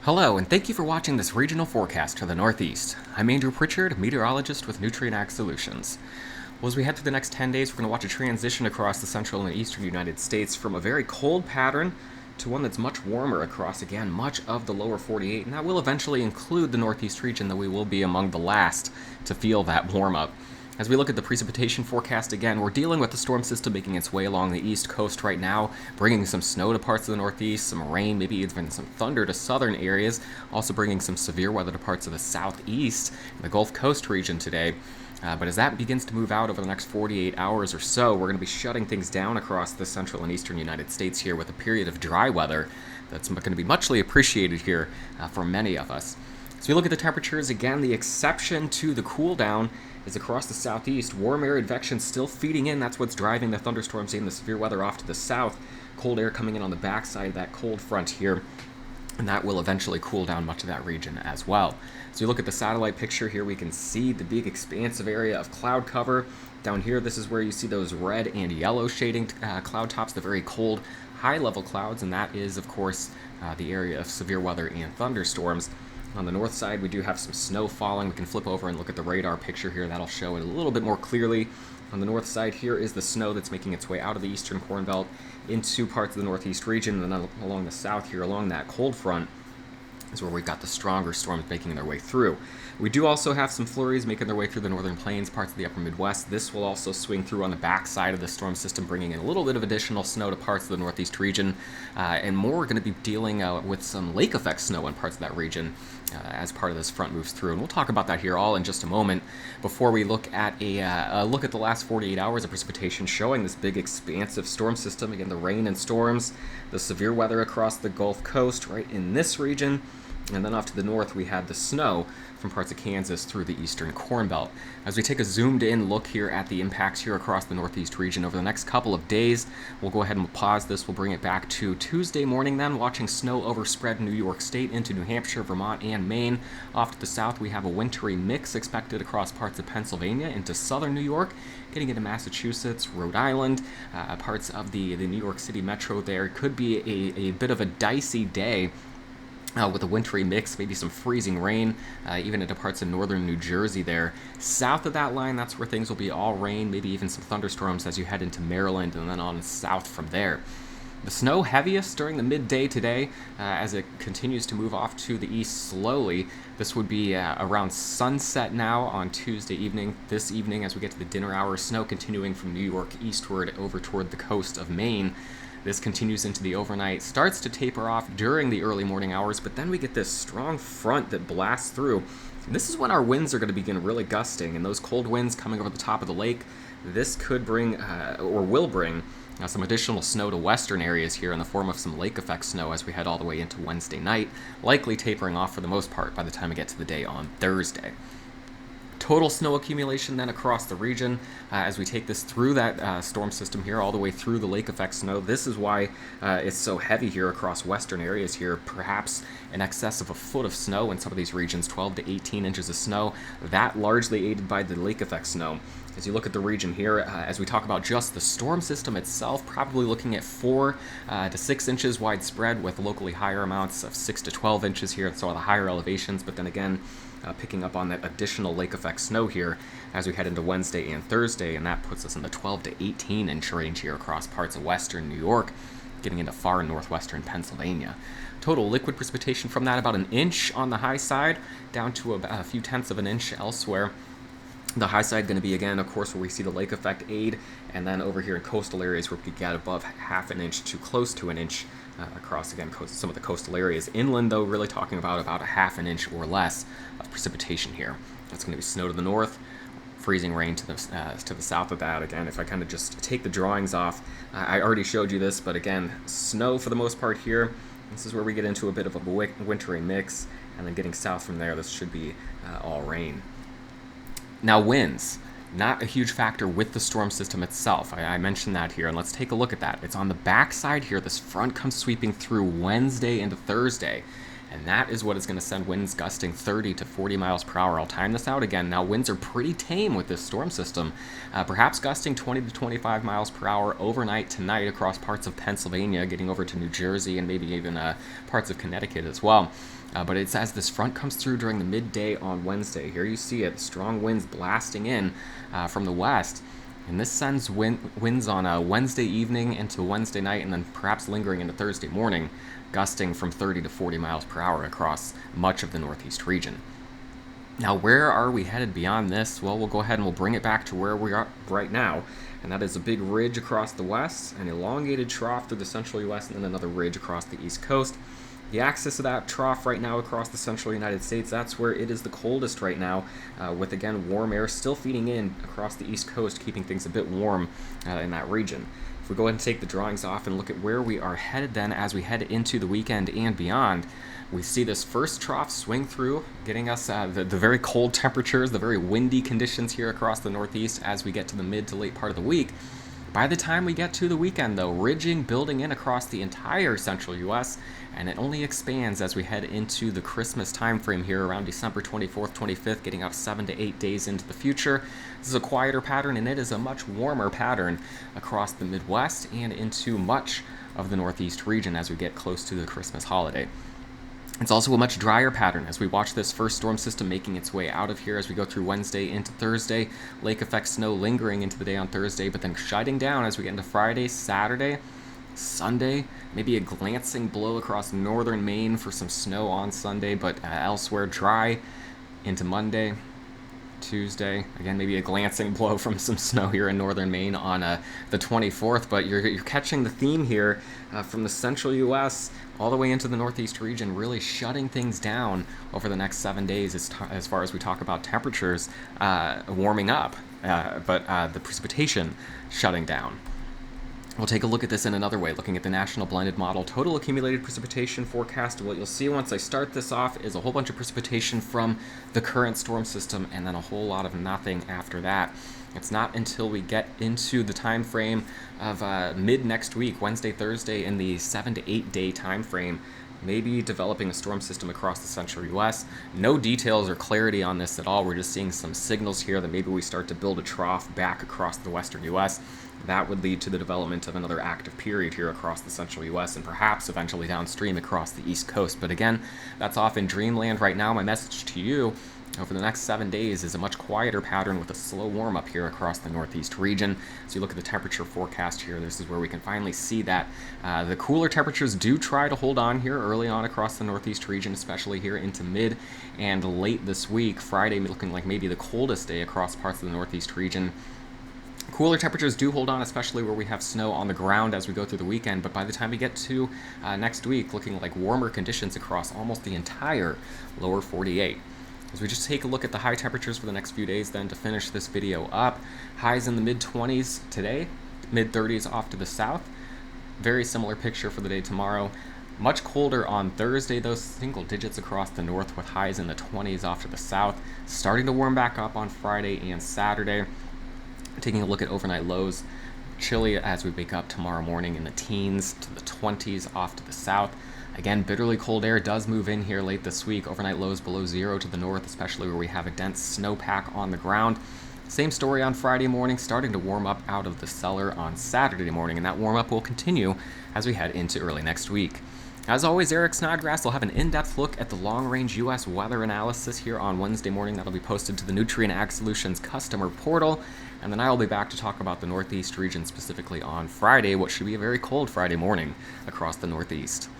Hello, and thank you for watching this regional forecast for the Northeast. I'm Andrew Pritchard, meteorologist with Nutrien Ag Solutions. Well, as we head through the next 10 days, we're going to watch a transition across the central and eastern United States from a very cold pattern to one that's much warmer across, again, much of the lower 48, and that will eventually include the Northeast region, though we will be among the last to feel that warm up. As we look at the precipitation forecast again, we're dealing with the storm system making its way along the east coast right now, bringing some snow to parts of the Northeast, some rain, maybe even some thunder to southern areas, also bringing some severe weather to parts of the Southeast and the Gulf Coast region today. But as that begins to move out over the next 48 hours or so, we're going to be shutting things down across the central and eastern United States here with a period of dry weather that's going to be muchly appreciated here for many of us. So you look at the temperatures, again, the exception to the cool down is across the southeast. Warm air advection still feeding in. That's what's driving the thunderstorms and the severe weather off to the south. Cold air coming in on the backside of that cold front here, and that will eventually cool down much of that region as well. So you look at the satellite picture here, we can see the big expansive area of cloud cover. Down here, this is where you see those red and yellow shading cloud tops, the very cold high-level clouds, and that is, of course, the area of severe weather and thunderstorms. On the north side, we do have some snow falling. We can flip over and look at the radar picture here. That'll show it a little bit more clearly. On the north side here is the snow that's making its way out of the eastern Corn Belt into parts of the northeast region, and then along the south here, along that cold front, is where we've got the stronger storms making their way through. We do also have some flurries making their way through the northern plains, parts of the upper Midwest. This will also swing through on the backside of the storm system, bringing in a little bit of additional snow to parts of the northeast region, and more we're going to be dealing with some lake effect snow in parts of that region as part of this front moves through. And we'll talk about that here all in just a moment before we look at a look at the last 48 hours of precipitation showing this big expansive storm system. Again, the rain and storms, the severe weather across the Gulf Coast right in this region. And then off to the north, we had the snow from parts of Kansas through the eastern Corn Belt. As we take a zoomed-in look here at the impacts here across the northeast region over the next couple of days, we'll go ahead and pause this. We'll bring it back to Tuesday morning then, watching snow overspread New York State into New Hampshire, Vermont, and Maine. Off to the south, we have a wintry mix expected across parts of Pennsylvania into southern New York, getting into Massachusetts, Rhode Island, parts of the New York City metro there. Could be a bit of a dicey day with a wintry mix, maybe some freezing rain, even into parts of northern New Jersey there. South of that line, that's where things will be all rain, maybe even some thunderstorms as you head into Maryland and then on south from there. The snow heaviest during the midday today as it continues to move off to the east slowly. This would be around sunset now on Tuesday evening. This evening, as we get to the dinner hour, snow continuing from New York eastward over toward the coast of Maine. This continues into the overnight, starts to taper off during the early morning hours, but then we get this strong front that blasts through. And this is when our winds are going to begin really gusting, and those cold winds coming over the top of the lake, this could bring, or will bring, some additional snow to western areas here in the form of some lake effect snow as we head all the way into Wednesday night, likely tapering off for the most part by the time we get to the day on Thursday. Total snow accumulation then across the region as we take this through that storm system here all the way through the lake effect snow. This is why it's so heavy here across western areas here, perhaps in excess of a foot of snow in some of these regions, 12 to 18 inches of snow, that largely aided by the lake effect snow. As you look at the region here, as we talk about just the storm system itself, probably looking at 4 to 6 inches widespread with locally higher amounts of 6 to 12 inches here at some of the higher elevations, but then again, picking up on that additional lake effect snow here as we head into Wednesday and Thursday, and that puts us in the 12 to 18 inch range here across parts of western New York, getting into far northwestern Pennsylvania. Total liquid precipitation from that about an inch on the high side, down to a few tenths of an inch elsewhere. The high side going to be, again, of course, where we see the lake effect aid, and then over here in coastal areas where we get above half an inch to close to an inch across, again, some of the coastal areas. Inland, though, really talking about a half an inch or less of precipitation here. That's going to be snow to the north, freezing rain to the south of that. Again, if I kind of just take the drawings off, I already showed you this, but again, snow for the most part here. This is where we get into a bit of a wintry mix, and then getting south from there, this should be all rain. Now, winds, not a huge factor with the storm system itself. I mentioned that here, and let's take a look at that. It's on the back side here. This front comes sweeping through Wednesday into Thursday. and that is what is going to send winds gusting 30 to 40 miles per hour. I'll time this out again. Now, winds are pretty tame with this storm system, perhaps gusting 20 to 25 miles per hour overnight tonight across parts of Pennsylvania, getting over to New Jersey and maybe even parts of Connecticut as well. But it's as this front comes through during the midday on Wednesday. Here you see it, strong winds blasting in from the west. And this sends winds on a Wednesday evening into Wednesday night and then perhaps lingering into Thursday morning, gusting from 30 to 40 miles per hour across much of the Northeast region. Now, where are we headed beyond this? Well, we'll go ahead and we'll bring it back to where we are right now, and that is a big ridge across the west, an elongated trough through the central U.S., and then another ridge across the east coast. The axis of that trough right now across the central United States, that's where it is the coldest right now, with, again, warm air still feeding in across the east coast, keeping things a bit warm in that region. If we go ahead and take the drawings off and look at where we are headed then as we head into the weekend and beyond, we see this first trough swing through, getting us the very cold temperatures, the very windy conditions here across the Northeast as we get to the mid to late part of the week. By the time we get to the weekend, though, ridging building in across the entire central U.S., and it only expands as we head into the Christmas time frame here around December 24th, 25th, getting up 7 to 8 days into the future. This is a quieter pattern, and it is a much warmer pattern across the Midwest and into much of the Northeast region as we get close to the Christmas holiday. It's also a much drier pattern as we watch this first storm system making its way out of here as we go through Wednesday into Thursday. Lake effect snow lingering into the day on Thursday, but then shutting down as we get into Friday, Saturday, Sunday. Maybe a glancing blow across northern Maine for some snow on Sunday, but elsewhere dry into Monday. Tuesday, again, maybe a glancing blow from some snow here in northern Maine on the 24th, but you're catching the theme here from the central U.S. all the way into the Northeast region, really shutting things down over the next 7 days as far as we talk about temperatures warming up, but the precipitation shutting down. We'll take a look at this in another way, looking at the National Blended Model Total Accumulated Precipitation Forecast. What you'll see once I start this off is a whole bunch of precipitation from the current storm system and then a whole lot of nothing after that. It's not until we get into the time frame of mid next week, Wednesday, Thursday, in the 7 to 8 day time frame, maybe developing a storm system across the central U.S. No details or clarity on this at all. We're just seeing some signals here that maybe we start to build a trough back across the western U.S. That would lead to the development of another active period here across the central U.S. and perhaps eventually downstream across the East Coast. But again, that's off in dreamland right now. My message to you over the next 7 days is a much quieter pattern with a slow warm-up here across the Northeast region. So you look at the temperature forecast here, this is where we can finally see that the cooler temperatures do try to hold on here early on across the Northeast region, especially here into mid and late this week. Friday looking like maybe the coldest day across parts of the Northeast region. Cooler temperatures do hold on, especially where we have snow on the ground as we go through the weekend, but by the time we get to next week, looking like warmer conditions across almost the entire lower 48. As we just take a look at the high temperatures for the next few days then to finish this video up, highs in the mid-20s today, mid-30s off to the south. Very similar picture for the day tomorrow. Much colder on Thursday, those single digits across the north with highs in the 20s off to the south. Starting to warm back up on Friday and Saturday. Taking a look at overnight lows, chilly as we wake up tomorrow morning in the teens to the 20s off to the south. Again, bitterly cold air does move in here late this week. Overnight lows below zero to the north, especially where we have a dense snowpack on the ground. Same story on Friday morning, starting to warm up out of the cellar on Saturday morning, and that warm up will continue as we head into early next week. As always, Eric Snodgrass will have an in-depth look at the long-range U.S. weather analysis here on Wednesday morning. That'll be posted to the Nutrien Ag Solutions customer portal. And then I will be back to talk about the Northeast region specifically on Friday, what should be a very cold Friday morning across the Northeast.